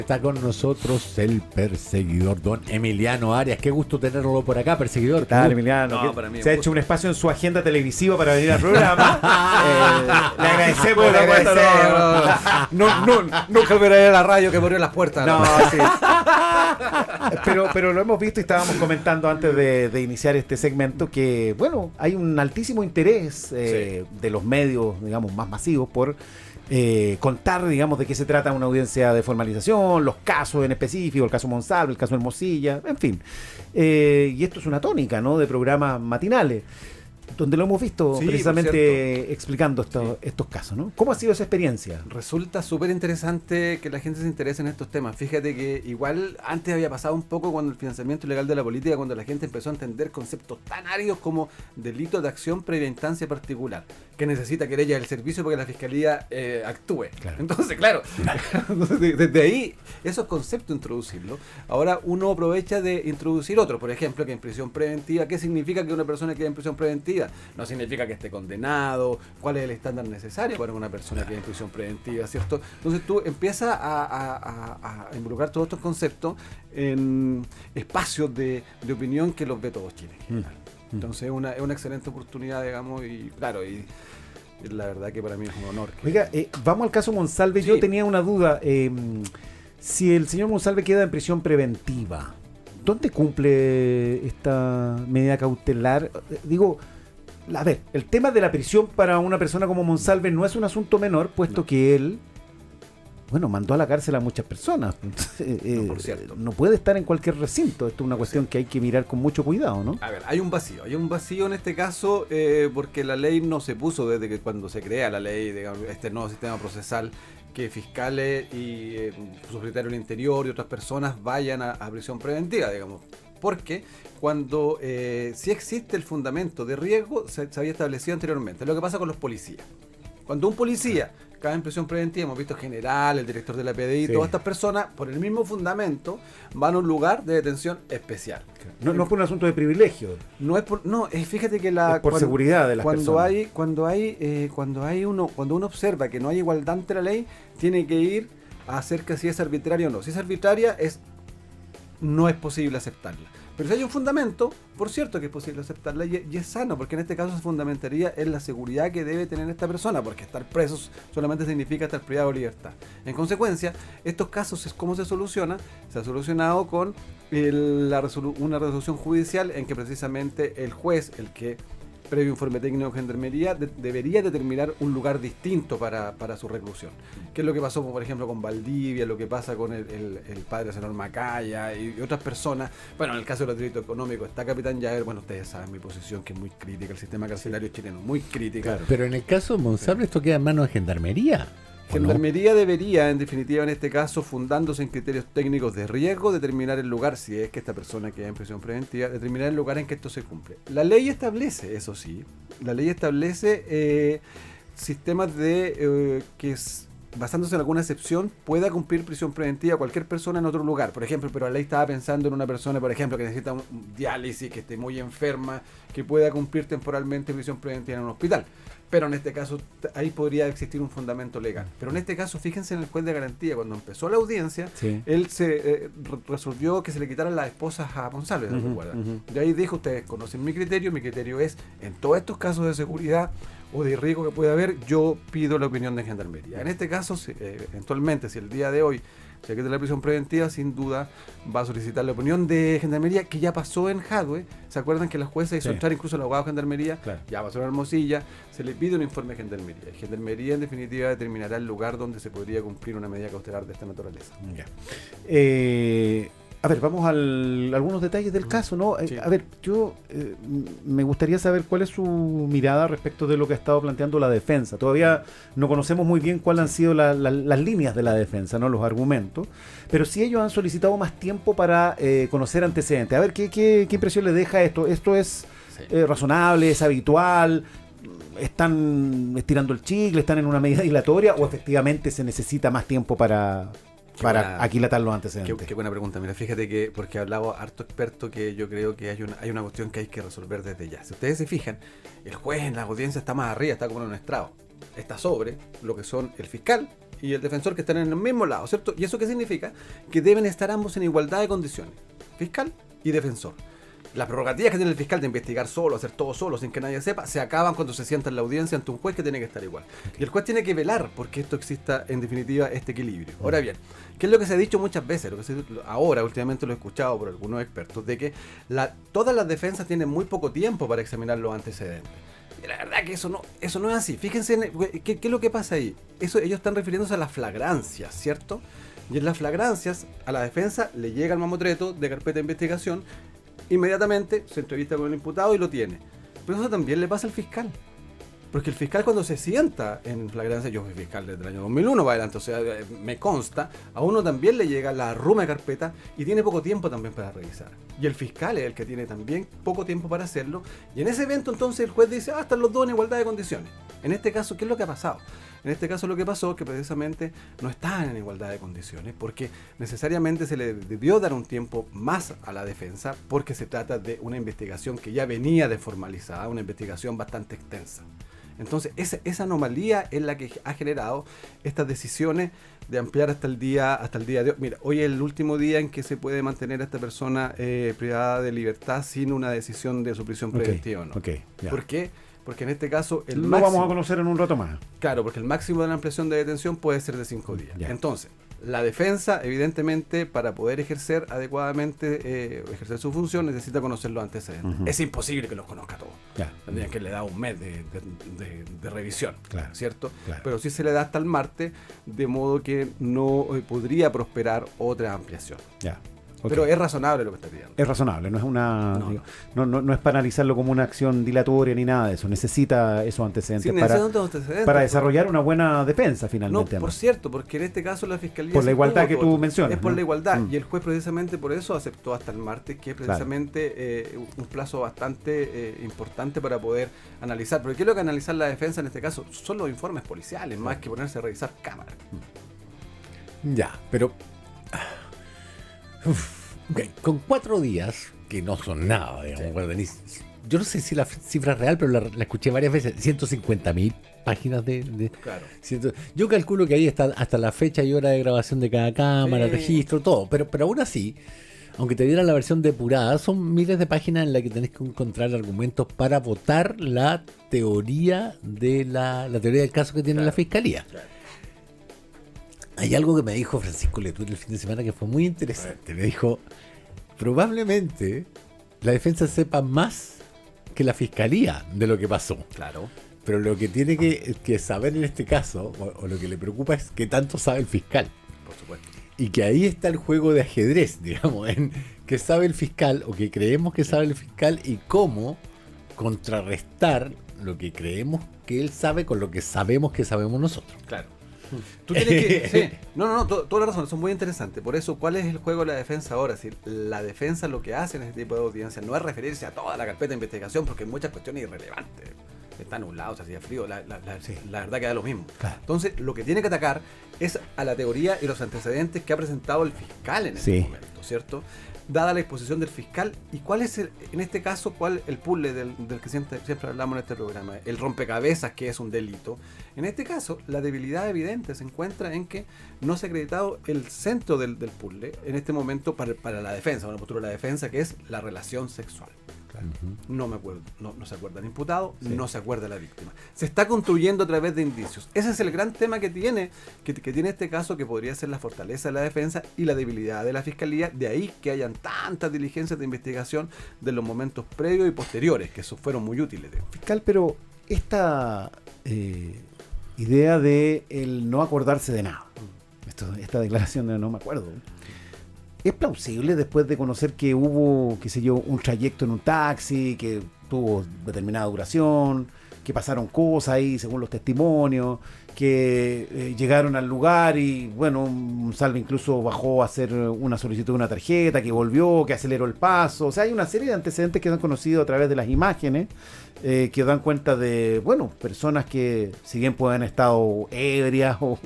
Está con nosotros el perseguidor, don Emiliano Arias. Qué gusto tenerlo por acá, perseguidor. ¿Qué tal, Emiliano? No, para mí se ha hecho un espacio en su agenda televisiva para venir al programa. Le agradecemos, le agradecemos. Nunca veré a la radio que abrió las puertas. No, sí. Pero lo hemos visto y estábamos comentando antes de iniciar este segmento que, bueno, hay un altísimo interés de los medios, digamos, más masivos por contar, digamos, de qué se trata una audiencia de formalización, los casos en específico, el caso Monsalve, el caso Hermosilla, en fin. Y esto es una tónica, ¿no?, de programas matinales, donde lo hemos visto precisamente explicando estos casos, ¿no? ¿Cómo ha sido esa experiencia? Resulta súper interesante que la gente se interese en estos temas. Fíjate que igual antes había pasado un poco cuando el financiamiento ilegal de la política, cuando la gente empezó a entender conceptos tan áridos como delito de acción previa instancia particular, que necesita querella del servicio para que la fiscalía actúe. Claro. Entonces, claro, desde ahí, esos conceptos introducirlos. Ahora uno aprovecha de introducir otros, por ejemplo, que en prisión preventiva, ¿qué significa que una persona quede en prisión preventiva? No significa que esté condenado, cuál es el estándar necesario para una persona que esté en prisión preventiva, ¿cierto? Entonces tú empiezas a involucrar todos estos conceptos en espacios de opinión que los ve todo Chile. Entonces es una excelente oportunidad, digamos, y claro, y la verdad que para mí es un honor. Oiga, vamos al caso Monsalve. Sí. Yo tenía una duda. Si el señor Monsalve queda en prisión preventiva, ¿dónde cumple esta medida cautelar? Digo, a ver, el tema de la prisión para una persona como Monsalve no es un asunto menor, puesto que él, bueno, mandó a la cárcel a muchas personas. Por cierto. No puede estar en cualquier recinto. Esto es una cuestión que hay que mirar con mucho cuidado, ¿no? A ver, hay un vacío en este caso, porque la ley no se puso desde que cuando se crea la ley, digamos, este nuevo sistema procesal, que fiscales y subsecretario del Interior y otras personas vayan a prisión preventiva, digamos. Porque cuando sí existe el fundamento de riesgo, se había establecido anteriormente. Lo que pasa con los policías. Cuando un policía cae en prisión preventiva, hemos visto general, el director de la PDI, todas estas personas, por el mismo fundamento, van a un lugar de detención especial. No es por un asunto de privilegio. Fíjate que Es por seguridad de las personas. Cuando uno observa que no hay igualdad ante la ley, tiene que ir a hacer que si es arbitraria o no. Si es arbitraria, no es posible aceptarla. Pero si hay un fundamento, por cierto que es posible aceptarla y es sano, porque en este caso se fundamentaría en la seguridad que debe tener esta persona, porque estar presos solamente significa estar privado de libertad. En consecuencia, estos casos, ¿cómo se soluciona? Se ha solucionado con una resolución judicial en que precisamente el juez, el que previo informe técnico de Gendarmería, debería determinar un lugar distinto para su reclusión. ¿Qué es lo que pasó, por ejemplo, con Valdivia, lo que pasa con el padre senador Macaya y otras personas? Bueno, en el caso de los delitos económicos está Capitán Javer. Bueno, ustedes saben mi posición, que es muy crítica, el sistema carcelario chileno, muy crítica. Claro. Pero en el caso de Monsalve, esto queda en manos de Gendarmería. Gendarmería debería, en definitiva, en este caso, fundándose en criterios técnicos de riesgo, determinar el lugar, si es que esta persona queda en prisión preventiva, determinar el lugar en que esto se cumple. La ley establece, eso sí, sistemas de basándose en alguna excepción, pueda cumplir prisión preventiva cualquier persona en otro lugar. Por ejemplo, pero la ley estaba pensando en una persona, por ejemplo, que necesita un diálisis, que esté muy enferma, que pueda cumplir temporalmente prisión preventiva en un hospital. Pero en este caso, ahí podría existir un fundamento legal. Pero en este caso, fíjense en el juez de garantía, cuando empezó la audiencia, él se resolvió que se le quitaran las esposas a Monsalve, ¿no recuerdan? Y ahí dijo, ustedes conocen mi criterio es, en todos estos casos de seguridad o de riesgo que pueda haber, yo pido la opinión de Gendarmería. En este caso, eventualmente, si el día de hoy se quita la prisión preventiva, sin duda va a solicitar la opinión de Gendarmería, que ya pasó en Jadwe. ¿Se acuerdan que la jueza hizo entrar incluso al abogado de Gendarmería? Claro. Ya pasó en Hermosilla, se le pide un informe de Gendarmería. Y Gendarmería, en definitiva, determinará el lugar donde se podría cumplir una medida cautelar de esta naturaleza. Ya. A ver, vamos a algunos detalles del caso, ¿no? Sí. A ver, yo me gustaría saber cuál es su mirada respecto de lo que ha estado planteando la defensa. Todavía no conocemos muy bien cuáles han sido las líneas de la defensa, ¿no? Los argumentos, pero sí ellos han solicitado más tiempo para conocer antecedentes. A ver, ¿qué impresión le deja esto? ¿Esto es razonable, es habitual? ¿Están estirando el chicle? ¿Están en una medida dilatoria? ¿O efectivamente se necesita más tiempo para aquilatar los antecedentes? Qué buena pregunta. Mira, fíjate que, porque ha hablado harto experto, que yo creo que hay una cuestión que hay que resolver desde ya. Si ustedes se fijan, el juez en la audiencia está más arriba, está como en un estrado. Está sobre lo que son el fiscal y el defensor que están en el mismo lado, ¿cierto? ¿Y eso qué significa? Que deben estar ambos en igualdad de condiciones, fiscal y defensor. Las prerrogativas que tiene el fiscal de investigar solo, hacer todo solo, sin que nadie sepa, se acaban cuando se sienta en la audiencia ante un juez que tiene que estar igual. Okay. Y el juez tiene que velar porque esto exista, en definitiva, este equilibrio. Ahora bien, ¿qué es lo que se ha dicho muchas veces? Ahora, últimamente lo he escuchado por algunos expertos, de que todas las defensas tienen muy poco tiempo para examinar los antecedentes. Y la verdad que eso no es así. Fíjense, ¿qué es lo que pasa ahí? Ellos están refiriéndose a las flagrancias, ¿cierto? Y en las flagrancias, a la defensa le llega el mamotreto de carpeta de investigación, inmediatamente se entrevista con el imputado y lo tiene. Pero eso también le pasa al fiscal. Porque el fiscal cuando se sienta en flagrancia, yo fui fiscal desde el año 2001 para adelante, o sea, me consta, a uno también le llega la arruma de carpeta y tiene poco tiempo también para revisar. Y el fiscal es el que tiene también poco tiempo para hacerlo. Y en ese evento entonces el juez dice, están los dos en igualdad de condiciones. En este caso, ¿qué es lo que ha pasado? En este caso lo que pasó es que precisamente no estaban en igualdad de condiciones porque necesariamente se le debió dar un tiempo más a la defensa porque se trata de una investigación que ya venía desformalizada, una investigación bastante extensa. Entonces esa anomalía es la que ha generado estas decisiones de ampliar hasta el día de hoy. Mira, hoy es el último día en que se puede mantener a esta persona privada de libertad sin una decisión de su prisión preventiva, ¿no? ¿Por qué? Porque en este caso lo vamos a conocer en un rato más. Claro, porque el máximo de la ampliación de detención puede ser de 5 días. Entonces, la defensa, evidentemente, para poder ejercer adecuadamente, ejercer su función, necesita conocer los antecedentes. Es imposible que los conozca todos. Tendrían que le da un mes de revisión, ¿cierto? Pero sí se le da hasta el martes, de modo que no podría prosperar otra ampliación. Pero es razonable lo que está pidiendo. Es razonable, no es no es para analizarlo como una acción dilatoria ni nada de eso. Necesita esos antecedentes, para desarrollar una buena defensa finalmente. No, por cierto, porque en este caso la fiscalía... Por la igualdad que tú mencionas. Es por la igualdad. Y el juez precisamente por eso aceptó hasta el martes, que es precisamente un plazo bastante importante para poder analizar. Porque ¿qué es lo que analizar la defensa en este caso? Son los informes policiales, más que ponerse a revisar cámaras. Ya, pero... con 4 días, que no son nada, digamos, yo no sé si la cifra es real, pero la escuché varias veces, 150.000 páginas Claro. Yo calculo que ahí está hasta la fecha y hora de grabación de cada cámara, registro, todo, pero aún así, aunque te dieran la versión depurada, son miles de páginas en las que tenés que encontrar argumentos para votar la teoría de la teoría del caso que tiene la fiscalía. Hay algo que me dijo Francisco Letúr el fin de semana que fue muy interesante. Me dijo, probablemente la defensa sepa más que la fiscalía de lo que pasó. Claro. Pero lo que tiene que saber en este caso, o lo que le preocupa, es qué tanto sabe el fiscal. Por supuesto. Y que ahí está el juego de ajedrez, digamos, en qué sabe el fiscal o que creemos que sabe el fiscal y cómo contrarrestar lo que creemos que él sabe con lo que sabemos que sabemos nosotros. Claro. Tú tienes que... toda la razón, son muy interesantes. Por eso, ¿cuál es el juego de la defensa ahora? Si la defensa lo que hace en este tipo de audiencias no es referirse a toda la carpeta de investigación, porque hay muchas cuestiones irrelevantes. Está nublado, se hacía frío, la verdad que da lo mismo. Claro. Entonces, lo que tiene que atacar es a la teoría y los antecedentes que ha presentado el fiscal en este momento, ¿cierto? Dada la exposición del fiscal, y cuál es en este caso, el puzzle del que siempre hablamos en este programa, el rompecabezas que es un delito. En este caso, la debilidad evidente se encuentra en que no se ha acreditado el centro del puzzle en este momento para la defensa, una postura de la defensa que es la relación sexual. Claro. No me acuerdo, no se acuerda el imputado, no se acuerda la víctima. Se está construyendo a través de indicios. Ese es el gran tema que tiene este caso, que podría ser la fortaleza de la defensa y la debilidad de la fiscalía. De ahí que hayan tantas diligencias de investigación de los momentos previos y posteriores, que esos fueron muy útiles. Fiscal, pero esta idea de el no acordarse de nada, esta declaración de no me acuerdo, ¿es plausible después de conocer que hubo, qué sé yo, un trayecto en un taxi, que tuvo determinada duración, que pasaron cosas ahí según los testimonios, que llegaron al lugar y, bueno, un salve incluso bajó a hacer una solicitud de una tarjeta, que volvió, que aceleró el paso? O sea, hay una serie de antecedentes que se han conocido a través de las imágenes, que dan cuenta de, bueno, personas que, si bien pueden haber estado ebrias o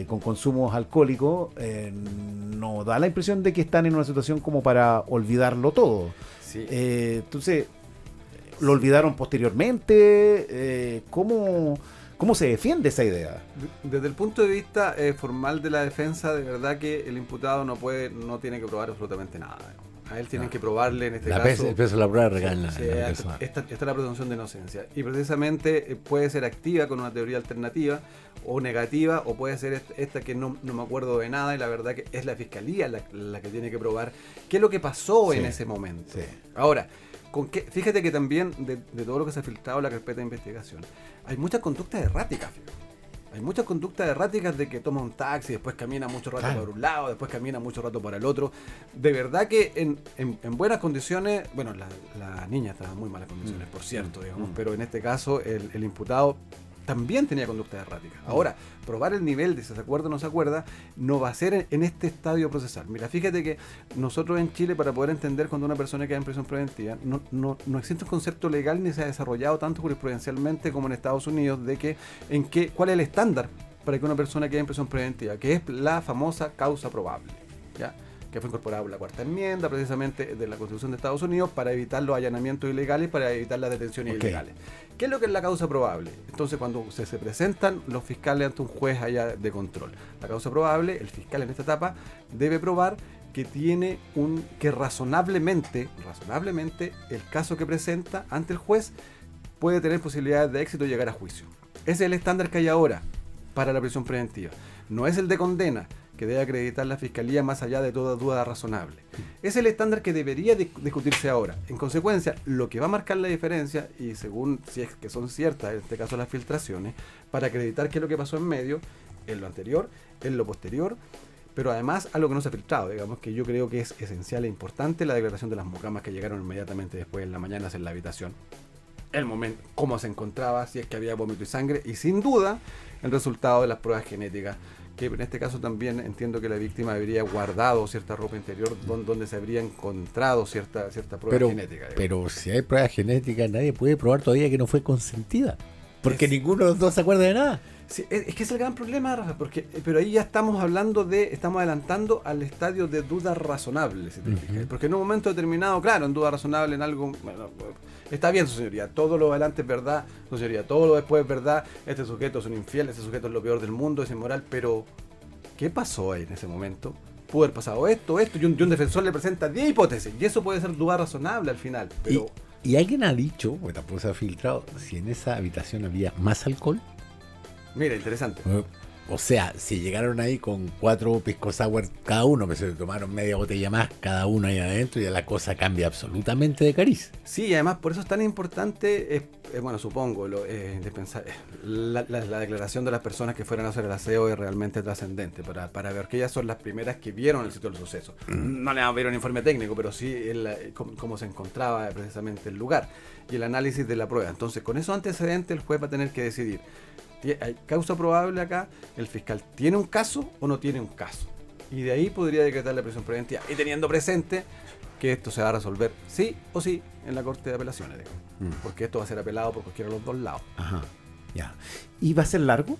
con consumos alcohólicos, no da la impresión de que están en una situación como para olvidarlo todo. Sí. Entonces, ¿lo olvidaron posteriormente? ¿Cómo ¿Cómo se defiende esa idea? Desde el punto de vista formal de la defensa, de verdad que el imputado no tiene que probar absolutamente nada. A él tienen que probarle, en este caso... El peso de la prueba recae en la esta es la presunción de inocencia. Y precisamente puede ser activa con una teoría alternativa o negativa, o puede ser esta que no me acuerdo de nada, y la verdad que es la fiscalía la que tiene que probar qué es lo que pasó en ese momento. Sí. Ahora, fíjate que también de todo lo que se ha filtrado en la carpeta de investigación, hay muchas conductas erráticas, fíjate. Hay muchas conductas erráticas de que toma un taxi, después camina mucho rato por un lado, después camina mucho rato para el otro. De verdad que en buenas condiciones, bueno, la niña estaba en muy malas condiciones, por cierto, digamos, pero en este caso el imputado también tenía conductas erráticas. Ahora, probar el nivel de si se acuerda o no se acuerda no va a ser en este estadio procesal. Mira, fíjate que nosotros en Chile, para poder entender cuando una persona queda en prisión preventiva, no existe un concepto legal ni se ha desarrollado tanto jurisprudencialmente como en Estados Unidos de cuál es el estándar para que una persona quede en prisión preventiva, que es la famosa causa probable, ¿ya? Que fue incorporada por la cuarta enmienda precisamente de la Constitución de Estados Unidos para evitar los allanamientos ilegales, para evitar las detenciones ilegales. ¿Qué es lo que es la causa probable? Entonces, cuando se presentan los fiscales ante un juez allá de control, la causa probable, el fiscal en esta etapa debe probar que tiene que razonablemente el caso que presenta ante el juez puede tener posibilidades de éxito y llegar a juicio. Ese es el estándar que hay ahora para la prisión preventiva. No es el de condena, que debe acreditar la Fiscalía más allá de toda duda razonable. Es el estándar que debería discutirse ahora. En consecuencia, lo que va a marcar la diferencia, y según si es que son ciertas, en este caso las filtraciones, para acreditar qué es lo que pasó en medio, en lo anterior, en lo posterior, pero además algo que no se ha filtrado, digamos, que yo creo que es esencial e importante, la declaración de las mucamas que llegaron inmediatamente después en la mañana en la habitación. El momento, cómo se encontraba, si es que había vómito y sangre, y sin duda el resultado de las pruebas genéticas, que en este caso también entiendo que la víctima habría guardado cierta ropa interior donde se habría encontrado cierta prueba genética. Digamos. Pero si hay pruebas genéticas, nadie puede probar todavía que no fue consentida, porque ninguno de los dos se acuerda de nada. Sí, es que es el gran problema, Rafa, pero ahí ya estamos adelantando al estadio de dudas razonables, si te fijas. Porque en un momento determinado, claro, en duda razonable, en algo, bueno, está bien, su señoría, todo lo adelante es verdad, su señoría, todo lo después es verdad, este sujeto es un infiel, este sujeto es lo peor del mundo, es inmoral, pero ¿qué pasó ahí en ese momento? Pudo haber pasado esto, y un defensor le presenta 10 hipótesis, y eso puede ser duda razonable al final, pero... ¿Y alguien ha dicho, porque tampoco se ha filtrado, si en esa habitación había más alcohol? Mira, interesante. O sea, si llegaron ahí con 4 pisco sour cada uno, que se tomaron media botella más cada uno ahí adentro, y ya la cosa cambia absolutamente de cariz. Sí, y además por eso es tan importante, bueno, supongo, la declaración de las personas que fueron a hacer el aseo es realmente trascendente para ver que ellas son las primeras que vieron el sitio del suceso. No le van a ver un informe técnico, pero sí cómo se encontraba precisamente el lugar y el análisis de la prueba. Entonces, con esos antecedentes, el juez va a tener que decidir. ¿Hay causa probable acá? ¿El fiscal tiene un caso o no tiene un caso? Y de ahí podría decretar la prisión preventiva. Y teniendo presente que esto se va a resolver sí o sí en la Corte de Apelaciones. Porque esto va a ser apelado por cualquiera de los dos lados. Ajá, ya. ¿Y va a ser largo?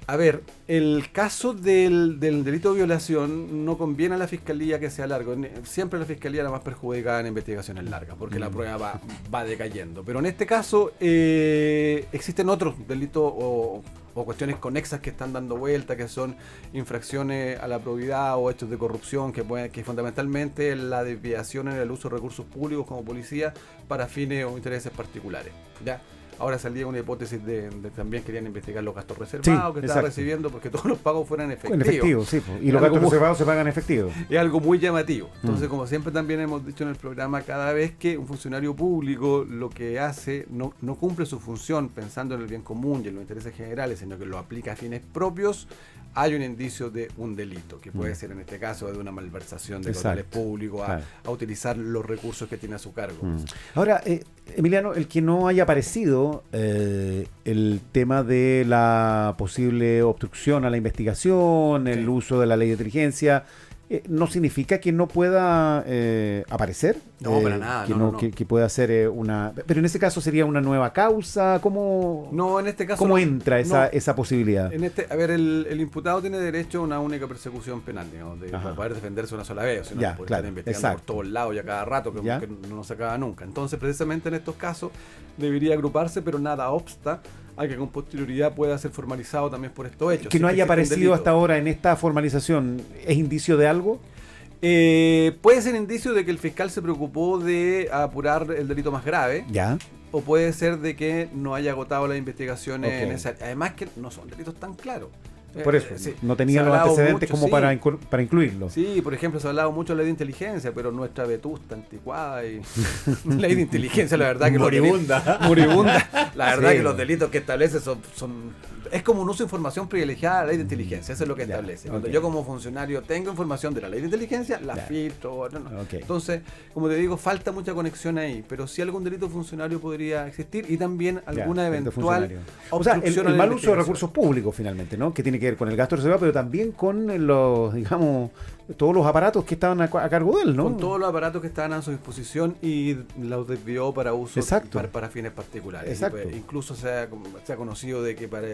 A ver, el caso del delito de violación no conviene a la fiscalía que sea largo. Siempre la fiscalía es la más perjudicada en investigaciones largas, porque la prueba va decayendo. Pero en este caso existen otros delitos o cuestiones conexas que están dando vuelta, que son infracciones a la probidad o hechos de corrupción, que fundamentalmente la desviación en el uso de recursos públicos como policía para fines o intereses particulares, ¿ya? Ahora salía una hipótesis de también querían investigar los gastos reservados que estaba recibiendo, porque todos los pagos fueran efectivos. En efectivo, sí. Y los gastos reservados se pagan en efectivo. Es algo muy llamativo. Entonces, como siempre también hemos dicho en el programa, cada vez que un funcionario público lo que hace no cumple su función pensando en el bien común y en los intereses generales, sino que lo aplica a fines propios, hay un indicio de un delito, que puede ser en este caso de una malversación de caudales públicos a utilizar los recursos que tiene a su cargo. Ahora, Emiliano, el que no haya aparecido el tema de la posible obstrucción a la investigación, el uso de la ley de inteligencia, no significa que no pueda aparecer. No, para nada. Que pueda ser una... Pero en ese caso sería una nueva causa. ¿Cómo, no, en este caso ¿cómo entra esa posibilidad? A ver, el imputado tiene derecho a una única persecución penal, digamos, para poder defenderse una sola vez, o si no, puede estar investigando por todos lados y a cada rato, que no se acaba nunca. Entonces, precisamente en estos casos, debería agruparse, pero nada obsta a que con posterioridad pueda ser formalizado también por estos hechos. Que Si no es haya existe un aparecido delito. hasta ahora en esta formalización, ¿es indicio de algo? Puede ser indicio de que el fiscal se preocupó de apurar el delito más grave, Ya. o puede ser de que no haya agotado las investigaciones Ok. en esa área. Además que no son delitos tan claros. Por eso, Sí, no tenía se ha los hablado antecedentes mucho, como sí. para incluirlo. Sí, por ejemplo, se ha hablado mucho de la ley de inteligencia, pero nuestra vetusta, anticuada y ley de inteligencia, la verdad que Moribunda. moribunda. La verdad Sí. que los delitos que establece son es como un uso de información privilegiada a la ley de inteligencia, eso es lo que Ya, establece. Cuando ok. yo como funcionario tengo información de la ley de inteligencia, la Ya. filtro. No. Ok. Entonces, como te digo, falta mucha conexión ahí, pero sí algún delito funcionario podría existir y también alguna Ya, delito eventual funcionario. O sea, obstrucción el a la mal uso de investigación. recursos públicos finalmente, ¿no? Que tiene que ver con el gasto reservado, pero también con los, digamos, todos los aparatos que estaban a cargo de él, ¿no? Con todos los aparatos que estaban a su disposición y los desvió para uso Exacto. para fines particulares. Exacto. Y, pues, incluso se ha conocido de que para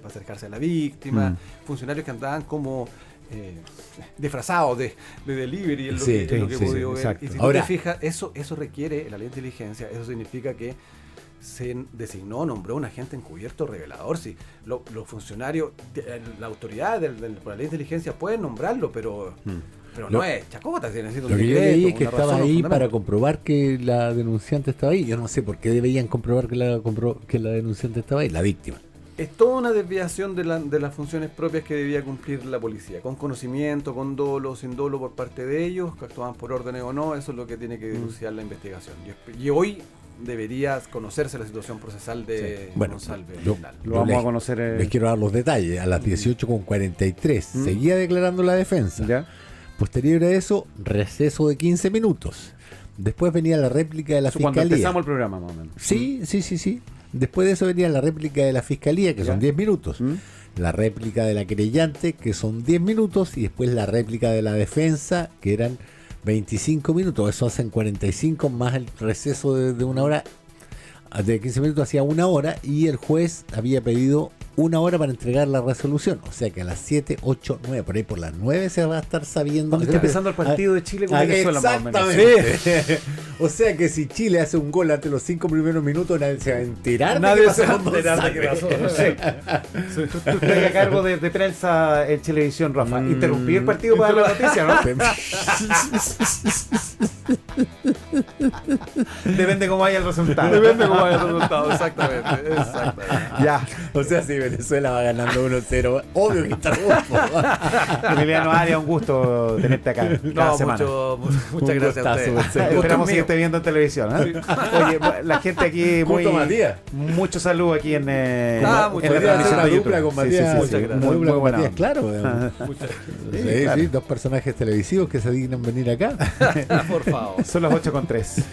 acercarse a la víctima, funcionarios que andaban como disfrazados de delivery, es lo Sí, que, es lo que he sí, podido sí, ver. exacto. Y si Ahora- tú te fijas, eso requiere, la ley de inteligencia, eso significa que se designó, nombró un agente encubierto revelador. Si los funcionarios, la autoridad por la ley de inteligencia pueden nombrarlo, pero Lo- no es chacota, se necesita un Lo que yo decreto, leí es que una razón, estaba un ahí fundamento. para comprobar que la denunciante estaba ahí. Yo no sé por qué deberían comprobar que la denunciante estaba ahí, la víctima. Es toda una desviación de las funciones propias que debía cumplir la policía, con conocimiento, con dolo, sin dolo por parte de ellos, que actuaban por órdenes o no, eso es lo que tiene que dilucidar la investigación. Y hoy debería conocerse la situación procesal de Bueno, Monsalve. yo- Bernal. Lo vamos les- a conocer. Les quiero dar los detalles. A las 18:43 seguía declarando la defensa. ¿Ya? Posterior a eso, receso de 15 minutos. Después venía la réplica de la Eso cuando fiscalía. empezamos el programa, más o menos. Sí. Después de eso venía la réplica de la fiscalía, que Ya. son 10 minutos. ¿Mm? La réplica de la querellante, que son 10 minutos. Y después la réplica de la defensa, que eran 25 minutos. Eso hacen 45 más el receso de una hora. De 15 minutos hacía una hora. Y el juez había pedido una hora para entregar la resolución. O sea que a las 7, 8, 9, por ahí por las 9 se va a estar sabiendo. Cuando esté empezando el partido de Chile con Venezuela, más o menos. Exactamente. O sea que si Chile hace un gol ante los 5 primeros minutos, nadie se va a enterar. Nadie de qué se va a pasó con enterar de qué González. pasó. Tú estás a cargo de prensa en Televisión, Rafa. Interrumpí el partido para dar la noticia, ¿no? Depende cómo vaya el resultado. Depende cómo vaya el resultado, exactamente. Ya. O sea, si Venezuela va ganando 1-0, obvio que está rojo. Emiliano Arias, un gusto tenerte acá cada No, semana. muchas gracias a gustazo, ustedes. Marcelo. Esperamos que esté viendo en televisión. ¿Eh? Oye, la gente aquí muy. Junto a Matías. Mucho saludo aquí en, muchas en la gracias. transmisión Una de dupla YouTube. con Matías. Muchas gracias. Una dupla con buena Matías, onda. claro. Muchas Sí, claro. sí, dos personajes televisivos que se dignan venir acá. gracias. Por favor. Son las 8:03.